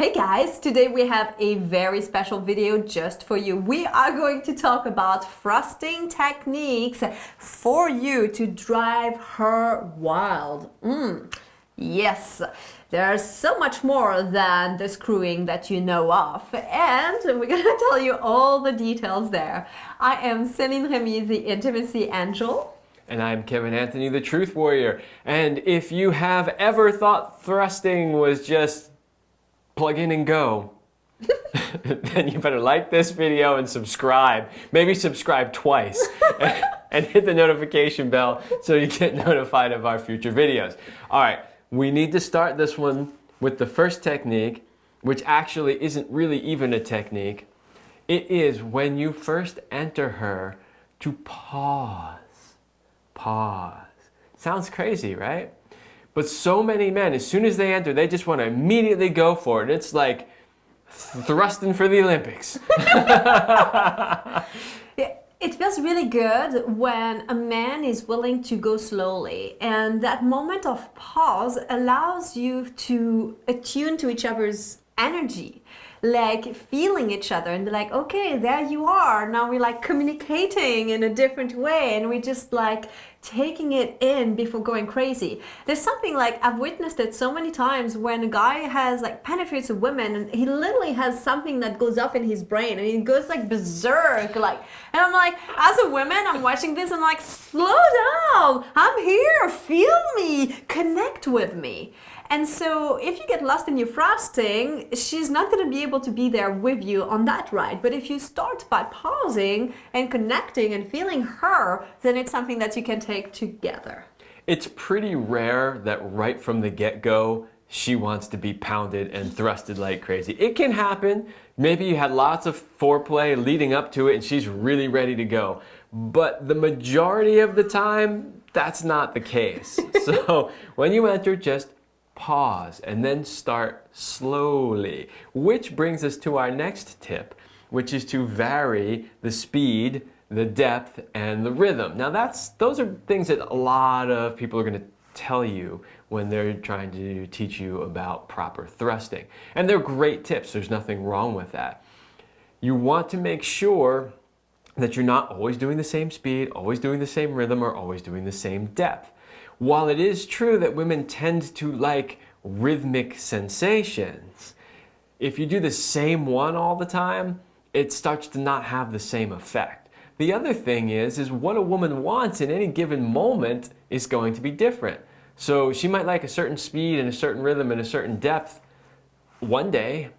Hey guys, today we have a very special video just for you. We are going to talk about thrusting techniques for you to drive her wild. Yes, there's so much more than the screwing that you know of, and we're gonna tell you all the details there. I am Céline Remy, the Intimacy Angel. And I'm Kevin Anthony, the Truth Warrior. And if you have ever thought thrusting was just plug in and go, then you better like this video and subscribe. Maybe subscribe twice and hit the notification bell so you get notified of our future videos. All right, we need to start this one with the first technique, which actually isn't really even a technique. It is when you first enter her to pause. Pause. Sounds crazy, right? But so many men, as soon as they enter, they just want to immediately go for it. It's like thrusting for the Olympics. It feels really good when a man is willing to go slowly, and that moment of pause allows you to attune to each other's energy, like feeling each other and be like, okay, there you are. Now we're like communicating in a different way, and we're just like taking it in before going crazy. There's something like, I've witnessed it so many times when a guy has like penetrates a woman and he literally has something that goes off in his brain and he goes like berserk, like, and I'm like, as a woman, I'm watching this and I'm like, slow down, I'm here, feel me, connect with me. And so if you get lost in your thrusting, she's not going to be able to be there with you on that ride. But if you start by pausing and connecting and feeling her, then it's something that you can take together. It's pretty rare that right from the get-go, she wants to be pounded and thrusted like crazy. It can happen. Maybe you had lots of foreplay leading up to it and she's really ready to go. But the majority of the time, that's not the case. So when you enter, just pause and then start slowly, which brings us to our next tip, which is to vary the speed, the depth, and the rhythm. Now those are things that a lot of people are going to tell you when they're trying to teach you about proper thrusting. And they're great tips, there's nothing wrong with that. You want to make sure that you're not always doing the same speed, always doing the same rhythm, or always doing the same depth. While it is true that women tend to like rhythmic sensations, if you do the same one all the time, it starts to not have the same effect. The other thing is what a woman wants in any given moment is going to be different. So she might like a certain speed and a certain rhythm and a certain depth one day,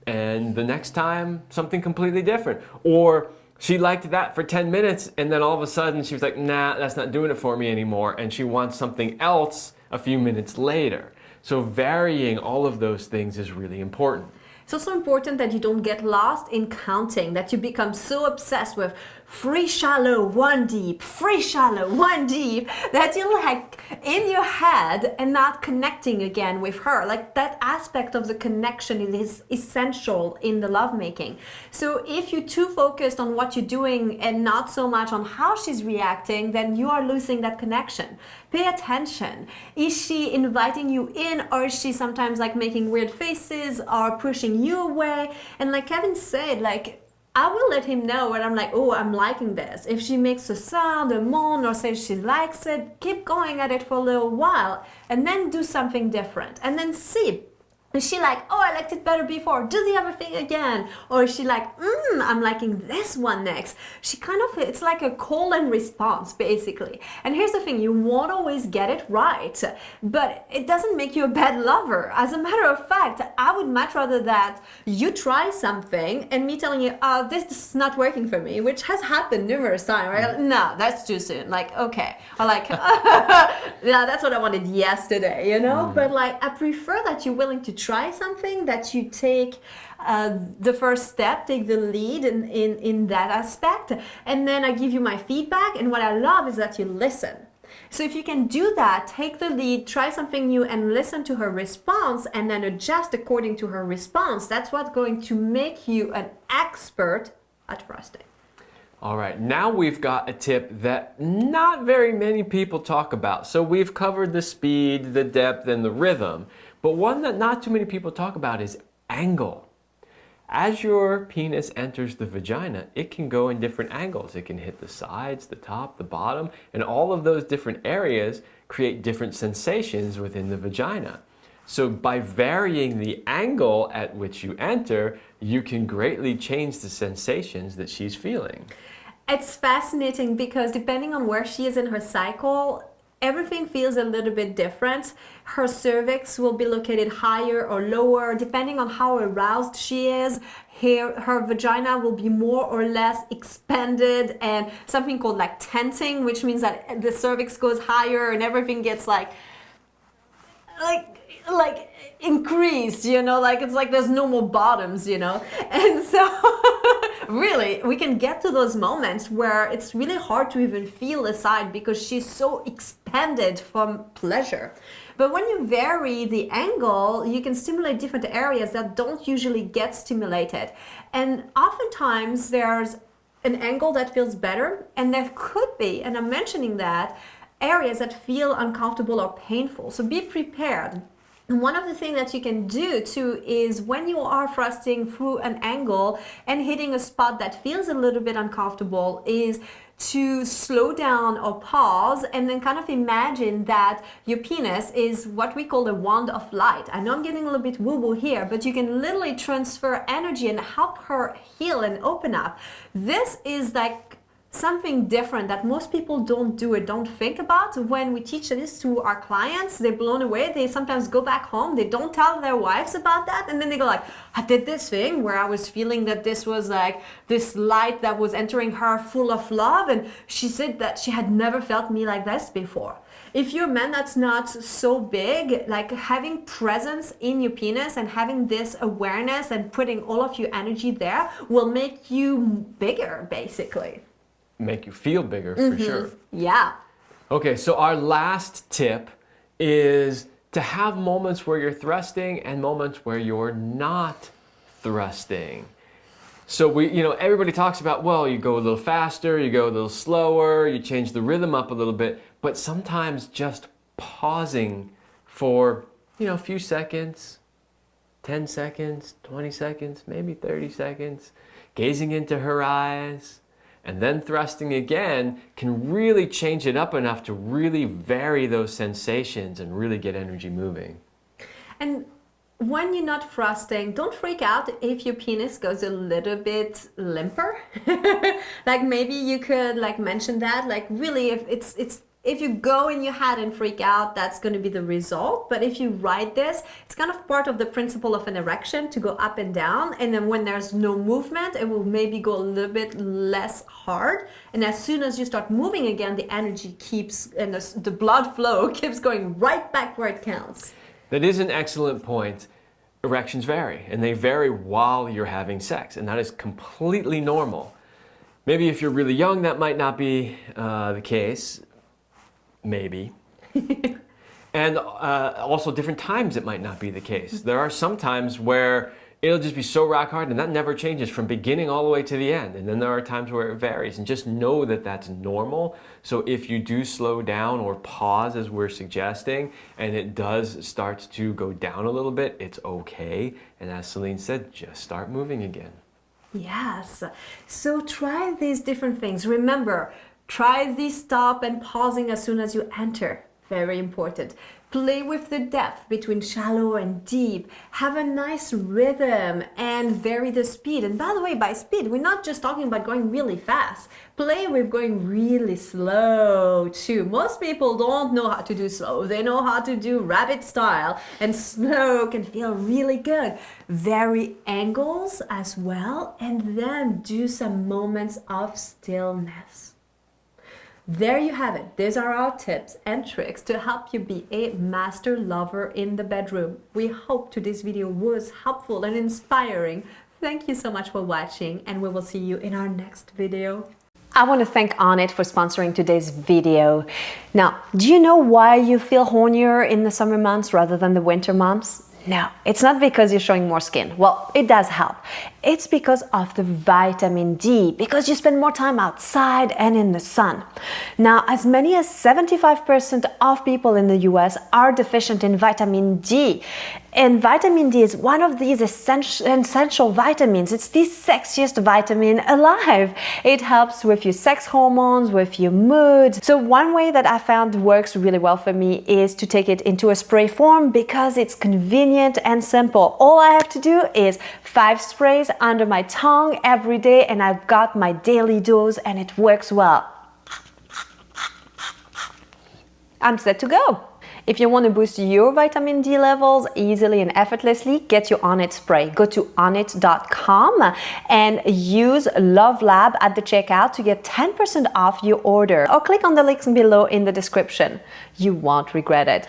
and the next time something completely different. Or she liked that for 10 minutes and then all of a sudden she was like, nah, that's not doing it for me anymore, and she wants something else a few minutes later. So varying all of those things is really important. It's also important that you don't get lost in counting, that you become so obsessed with free shallow, one deep, free shallow, one deep, that you're like in your head and not connecting again with her. Like that aspect of the connection is essential in the lovemaking. So if you're too focused on what you're doing and not so much on how she's reacting, then you are losing that connection. Pay attention. Is she inviting you in, or is she sometimes like making weird faces or pushing you away? And like Kevin said, like, I will let him know when I'm like, oh, I'm liking this. If she makes a sound, a moan, or says she likes it, keep going at it for a little while and then do something different and then see. Is she like, oh, I liked it better before, do the other thing again? Or is she like, I'm liking this one next? She kind of, it's like a call and response, basically. And here's the thing, you won't always get it right, but it doesn't make you a bad lover. As a matter of fact, I would much rather that you try something and me telling you, this is not working for me, which has happened numerous times, right? Like, no, that's too soon. Like, okay. Or like, yeah, that's what I wanted yesterday, you know? But like, I prefer that you're willing to try something, that you take the first step, take the lead in that aspect, and then I give you my feedback. And what I love is that you listen. So if you can do that, take the lead, try something new, and listen to her response, and then adjust according to her response, that's what's going to make you an expert at thrusting. All right, now we've got a tip that not very many people talk about. So we've covered the speed, the depth, and the rhythm. But one that not too many people talk about is angle. As your penis enters the vagina, it can go in different angles. It can hit the sides, the top, the bottom, and all of those different areas create different sensations within the vagina. So by varying the angle at which you enter, you can greatly change the sensations that she's feeling. It's fascinating because depending on where she is in her cycle, everything feels a little bit different. Her cervix will be located higher or lower depending on how aroused she is. Her vagina will be more or less expanded and something called like tenting, which means that the cervix goes higher and everything gets like increased, you know, like it's like there's no more bottoms, you know. And so really we can get to those moments where it's really hard to even feel a side because she's so expanded from pleasure. But when you vary the angle, you can stimulate different areas that don't usually get stimulated. And oftentimes there's an angle that feels better, and there could be, and I'm mentioning that, areas that feel uncomfortable or painful. So be prepared. And one of the things that you can do too is when you are thrusting through an angle and hitting a spot that feels a little bit uncomfortable is to slow down or pause and then kind of imagine that your penis is what we call a wand of light. I know I'm getting a little bit woo-woo here, but you can literally transfer energy and help her heal and open up. This is like something different that most people don't do or don't think about. When we teach this to our clients, they're blown away. They sometimes go back home, they don't tell their wives about that, and then they go like, I did this thing where I was feeling that this was like this light that was entering her full of love, and she said that she had never felt me like this before. If you're a man that's not so big, like having presence in your penis and having this awareness and putting all of your energy there will make you bigger, basically. Make you feel bigger, for sure. Yeah. Okay, so our last tip is to have moments where you're thrusting and moments where you're not thrusting. So everybody talks about, well, you go a little faster, you go a little slower, you change the rhythm up a little bit, but sometimes just pausing for, a few seconds, 10 seconds, 20 seconds, maybe 30 seconds, gazing into her eyes, and then thrusting again can really change it up enough to really vary those sensations and really get energy moving. And when you're not thrusting, don't freak out if your penis goes a little bit limper. Like maybe you could mention that, really if you go in your head and freak out, that's going to be the result. But if you ride this, it's kind of part of the principle of an erection to go up and down. And then when there's no movement, it will maybe go a little bit less hard. And as soon as you start moving again, the energy keeps, and the blood flow keeps going right back where it counts. That is an excellent point. Erections vary, and they vary while you're having sex. And that is completely normal. Maybe if you're really young, that might not be the case. Maybe. And also different times it might not be the case. There are some times where it'll just be so rock hard and that never changes from beginning all the way to the end. And then there are times where it varies, and just know that that's normal. So if you do slow down or pause as we're suggesting and it does start to go down a little bit, it's okay. And as Celine said, just start moving again. Yes. So try these different things. Remember, try the stop and pausing as soon as you enter. Very important. Play with the depth between shallow and deep. Have a nice rhythm and vary the speed. And by the way, by speed, we're not just talking about going really fast. Play with going really slow too. Most people don't know how to do slow. They know how to do rabbit style, and slow can feel really good. Vary angles as well, and then do some moments of stillness. There you have it. These are our tips and tricks to help you be a master lover in the bedroom. We hope today's video was helpful and inspiring. Thank you so much for watching, and we will see you in our next video. I want to thank Onnit for sponsoring today's video. Now, do you know why you feel hornier in the summer months rather than the winter months? No, it's not because you're showing more skin. Well, it does help. It's because of the vitamin D, because you spend more time outside and in the sun. Now, as many as 75% of people in the US are deficient in vitamin D. And vitamin D is one of these essential vitamins. It's the sexiest vitamin alive. It helps with your sex hormones, with your mood. So one way that I found works really well for me is to take it into a spray form because it's convenient and simple. All I have to do is 5 sprays under my tongue every day and I've got my daily dose and it works well. I'm set to go. If you want to boost your vitamin D levels easily and effortlessly, get your Onnit spray. Go to onnit.com and use LoveLab at the checkout to get 10% off your order, or click on the links below in the description. You won't regret it.